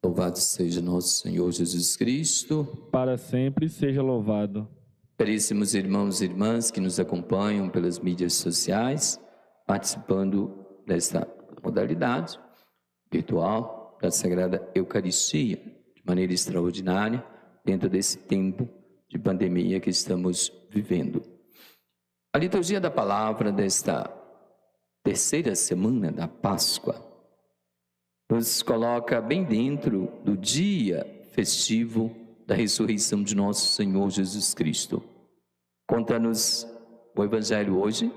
Louvado seja nosso Senhor Jesus Cristo. Para sempre seja louvado. Caríssimos irmãos e irmãs que nos acompanham pelas mídias sociais, participando desta modalidade virtual da Sagrada Eucaristia, de maneira extraordinária, dentro desse tempo de pandemia que estamos vivendo. A liturgia da palavra desta terceira semana da Páscoa nos coloca bem dentro do dia festivo da ressurreição de nosso Senhor Jesus Cristo. Conta-nos o Evangelho hoje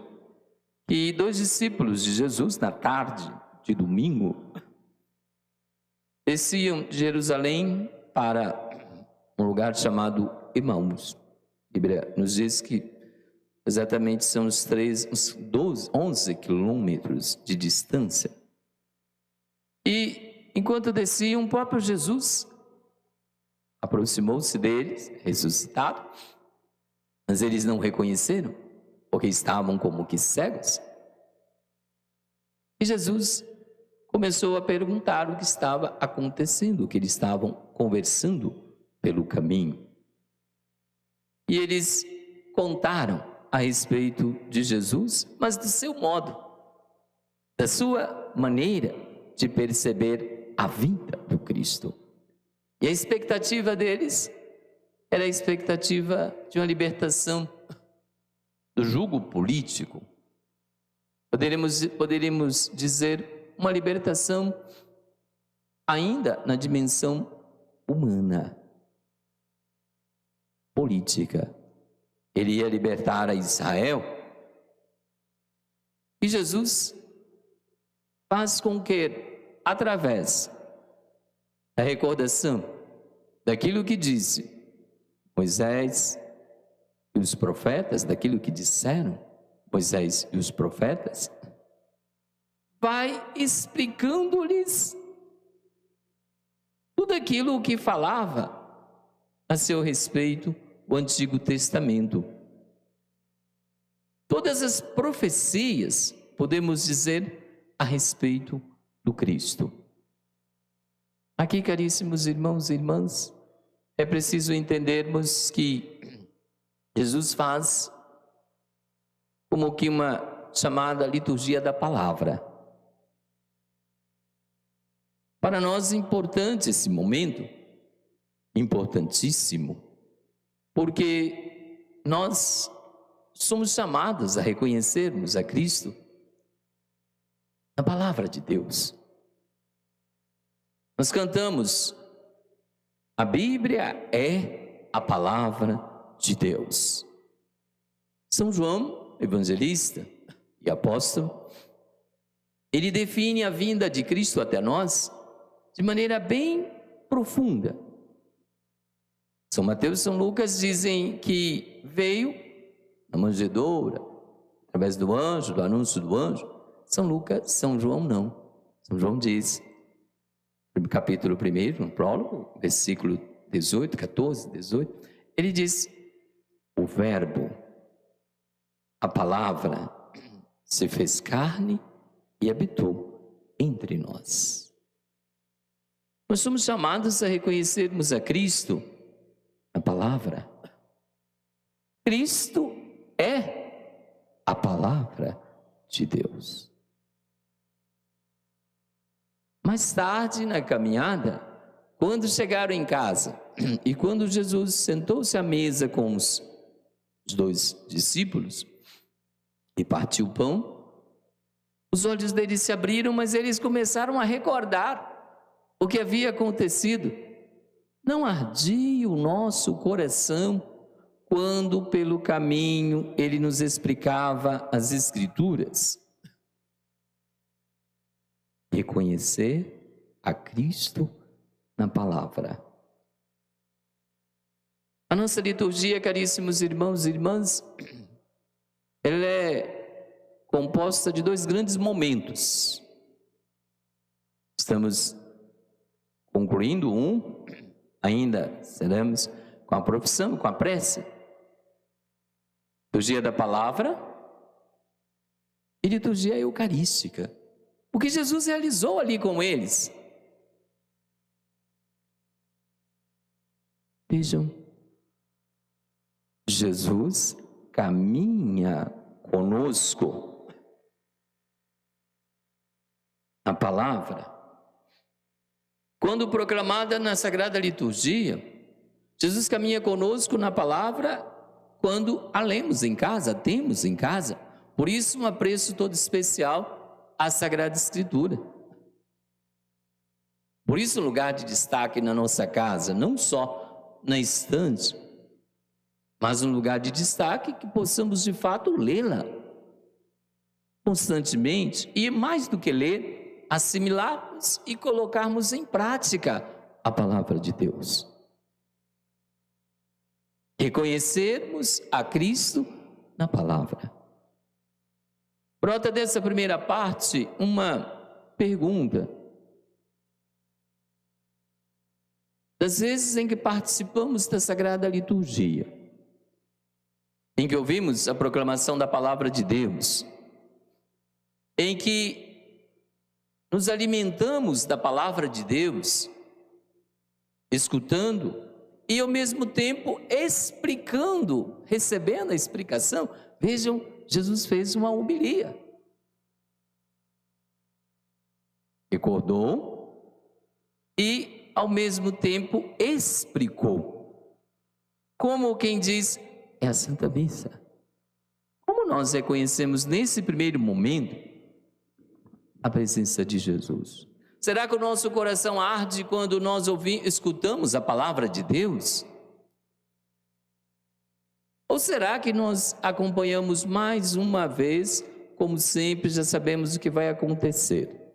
que 2 discípulos de Jesus, na tarde de domingo, desciam de Jerusalém para um lugar chamado Emaús. A Bíblia nos diz que exatamente são uns 11 quilômetros de distância. E enquanto desciam, o próprio Jesus aproximou-se deles, ressuscitado, mas eles não reconheceram, porque estavam como que cegos. E Jesus começou a perguntar o que estava acontecendo, o que eles estavam conversando pelo caminho. E eles contaram a respeito de Jesus, mas do seu modo, da sua maneira de perceber a vinda do Cristo. E a expectativa deles era a expectativa de uma libertação do jugo político. Poderíamos dizer uma libertação ainda na dimensão humana, política. Ele ia libertar a Israel. E Jesus faz com que, através da recordação daquilo que disse Moisés e os profetas, daquilo que disseram Moisés e os profetas, vai explicando-lhes tudo aquilo que falava a seu respeito o Antigo Testamento. Todas as profecias, podemos dizer, a respeito do Cristo. Aqui, caríssimos irmãos e irmãs, é preciso entendermos que Jesus faz como que uma chamada liturgia da palavra. Para nós é importante esse momento, importantíssimo, porque nós somos chamados a reconhecermos a Cristo na palavra de Deus. Nós cantamos, a Bíblia é a palavra de Deus. São João, evangelista e apóstolo, ele define a vinda de Cristo até nós de maneira bem profunda. São Mateus e São Lucas dizem que veio na manjedoura, através do anjo, do anúncio do anjo. São João não. São João diz, no capítulo 1, no prólogo, versículo 18, 14, 18, ele diz, o verbo, a palavra, se fez carne e habitou entre nós. Nós somos chamados a reconhecermos a Cristo na palavra. Cristo é a palavra de Deus. Mais tarde, na caminhada, quando chegaram em casa e quando Jesus sentou-se à mesa com os 2 discípulos e partiu o pão, os olhos deles se abriram, mas eles começaram a recordar o que havia acontecido. Não ardia o nosso coração quando pelo caminho ele nos explicava as Escrituras? Reconhecer a Cristo na palavra. A nossa liturgia, caríssimos irmãos e irmãs, ela é composta de 2 grandes momentos. Estamos concluindo ainda seremos com a profissão, com a prece. Liturgia da palavra e liturgia eucarística. O que Jesus realizou ali com eles. Vejam, Jesus caminha conosco. A palavra, quando proclamada na Sagrada Liturgia, Jesus caminha conosco na palavra quando a lemos em casa, temos em casa. Por isso, um apreço todo especial à Sagrada Escritura. Por isso, um lugar de destaque na nossa casa, não só na estante, mas um lugar de destaque que possamos de fato lê-la constantemente e, mais do que ler, assimilarmos e colocarmos em prática a palavra de Deus. Reconhecermos a Cristo na palavra. Brota dessa primeira parte uma pergunta. Das vezes em que participamos da Sagrada Liturgia, em que ouvimos a proclamação da palavra de Deus, em que nos alimentamos da palavra de Deus, escutando e ao mesmo tempo explicando, recebendo a explicação. Vejam, Jesus fez uma homilia. Recordou e ao mesmo tempo explicou. Como quem diz, é a Santa Missa. Como nós reconhecemos nesse primeiro momento a presença de Jesus? Será que o nosso coração arde quando nós escutamos a palavra de Deus? Ou será que nós acompanhamos mais uma vez, como sempre, já sabemos o que vai acontecer?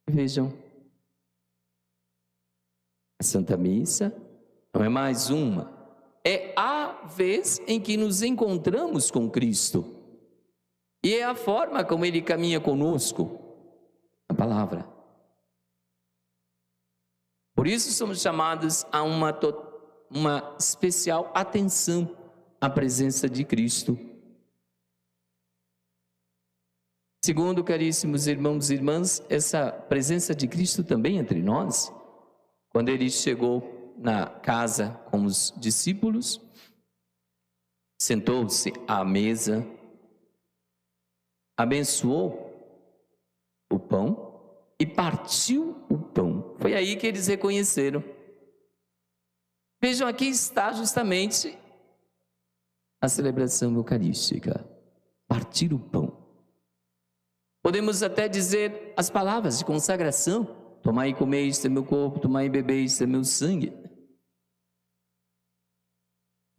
Vejam, a Santa Missa não é mais uma, é a vez em que nos encontramos com Cristo. E é a forma como Ele caminha conosco, a palavra. Por isso somos chamados a uma especial atenção à presença de Cristo. Segundo, caríssimos irmãos e irmãs, essa presença de Cristo também entre nós, quando Ele chegou na casa com os discípulos, sentou-se à mesa, abençoou o pão e partiu o pão. Foi aí que eles reconheceram. Vejam, aqui está justamente a celebração eucarística, partir o pão. Podemos até dizer as palavras de consagração: tomai e comei, isto é meu corpo, tomai e bebei, isto é meu sangue.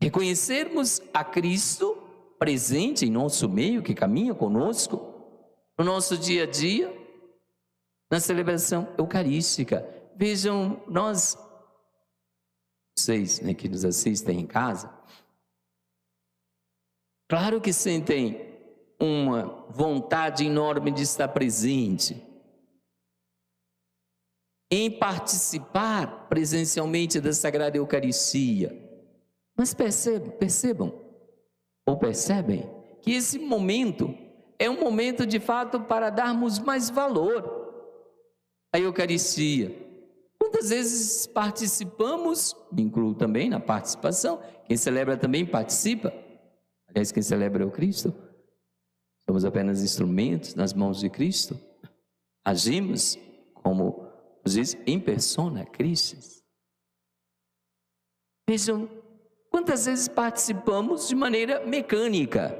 Reconhecermos a Cristo presente em nosso meio, que caminha conosco, no nosso dia a dia, na celebração eucarística. Vejam, vocês que nos assistem em casa, claro que sentem uma vontade enorme de estar presente, em participar presencialmente da Sagrada Eucaristia. Mas percebem que esse momento é um momento de fato para darmos mais valor à Eucaristia. Quantas vezes participamos, me incluo também na participação, quem celebra também participa. Aliás, quem celebra é o Cristo. Somos apenas instrumentos nas mãos de Cristo. Agimos como diz, em persona Christi. Vejam, quantas vezes participamos de maneira mecânica,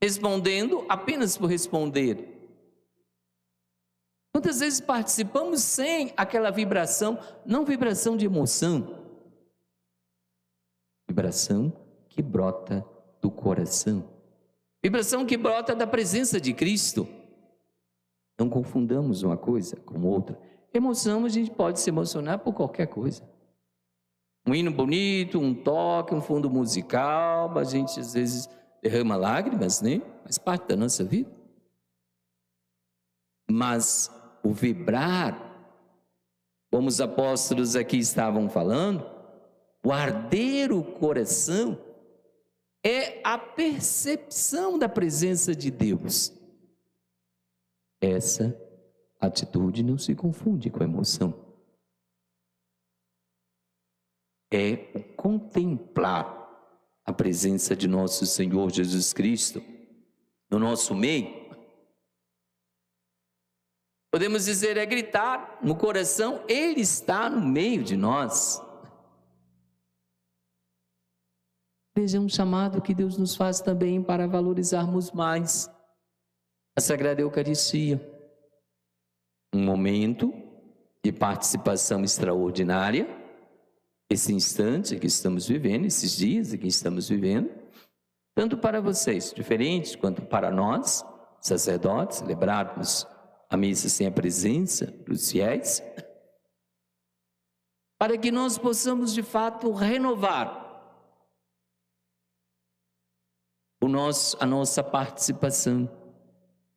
respondendo apenas por responder. Quantas vezes participamos sem aquela vibração, não vibração de emoção, vibração que brota do coração, vibração que brota da presença de Cristo. Não confundamos uma coisa com outra. Emoção, a gente pode se emocionar por qualquer coisa. Um hino bonito, um toque, um fundo musical, a gente às vezes derrama lágrimas, né? Faz parte da nossa vida. Mas o vibrar, como os apóstolos aqui estavam falando, o arder o coração é a percepção da presença de Deus. Essa atitude não se confunde com a emoção. é o contemplar a presença de nosso Senhor Jesus Cristo no nosso meio. Podemos dizer, é gritar no coração, Ele está no meio de nós. Veja, um chamado que Deus nos faz também para valorizarmos mais a Sagrada Eucaristia. Um momento de participação extraordinária, esse instante que estamos vivendo, esses dias que estamos vivendo, tanto para vocês, diferentes, quanto para nós, sacerdotes, celebrarmos a missa sem a presença dos fiéis, para que nós possamos de fato renovar a nossa participação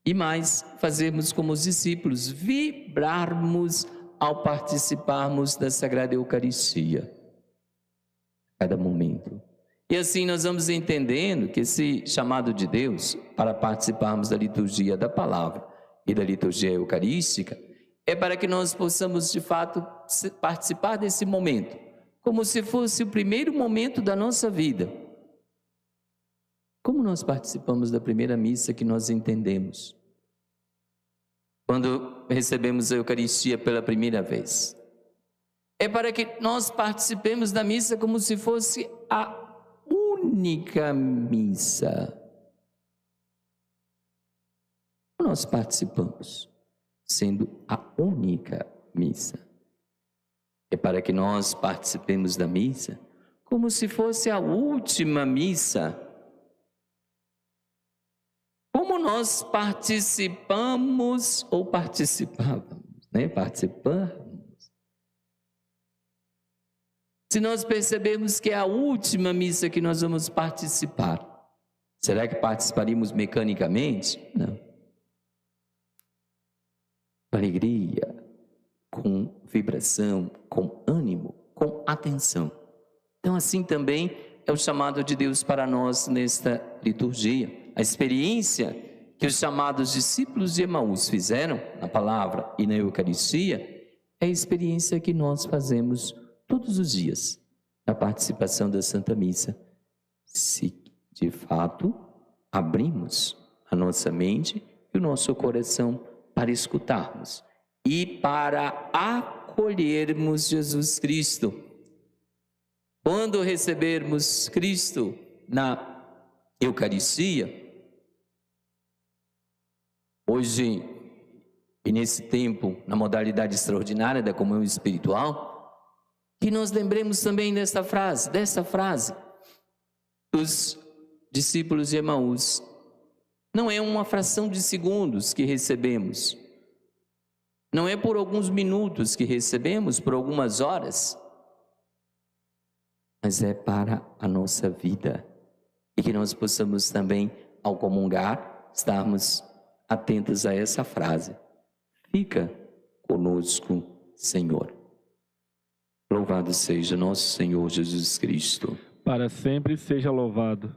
e mais, fazermos como os discípulos, vibrarmos ao participarmos da Sagrada Eucaristia a cada momento. E assim nós vamos entendendo que esse chamado de Deus para participarmos da liturgia da palavra e da liturgia eucarística é para que nós possamos de fato participar desse momento, como se fosse o primeiro momento da nossa vida. Como nós participamos da primeira missa que nós entendemos? Quando recebemos a Eucaristia pela primeira vez. É para que nós participemos da missa como se fosse a única missa. Nós participamos, sendo a única missa. É para que nós participemos da missa como se fosse a última missa. Como nós participamos ou participávamos, né? Participamos. Se nós percebemos que é a última missa que nós vamos participar, será que participaríamos mecanicamente? Não. Com alegria, com vibração, com ânimo, com atenção. Então assim também é o chamado de Deus para nós nesta liturgia. A experiência que os chamados discípulos de Emaús fizeram na palavra e na Eucaristia é a experiência que nós fazemos todos os dias na participação da Santa Missa. Se de fato abrimos a nossa mente e o nosso coração para escutarmos e para acolhermos Jesus Cristo. Quando recebermos Cristo na Eucaristia, hoje e nesse tempo, na modalidade extraordinária da comunhão espiritual, que nós lembremos também dessa frase dos discípulos de Emaús. Não é uma fração de segundos que recebemos, não é por alguns minutos que recebemos, por algumas horas, mas é para a nossa vida. E que nós possamos também, ao comungar, estarmos atentos a essa frase. Fica conosco, Senhor. Louvado seja nosso Senhor Jesus Cristo. Para sempre seja louvado.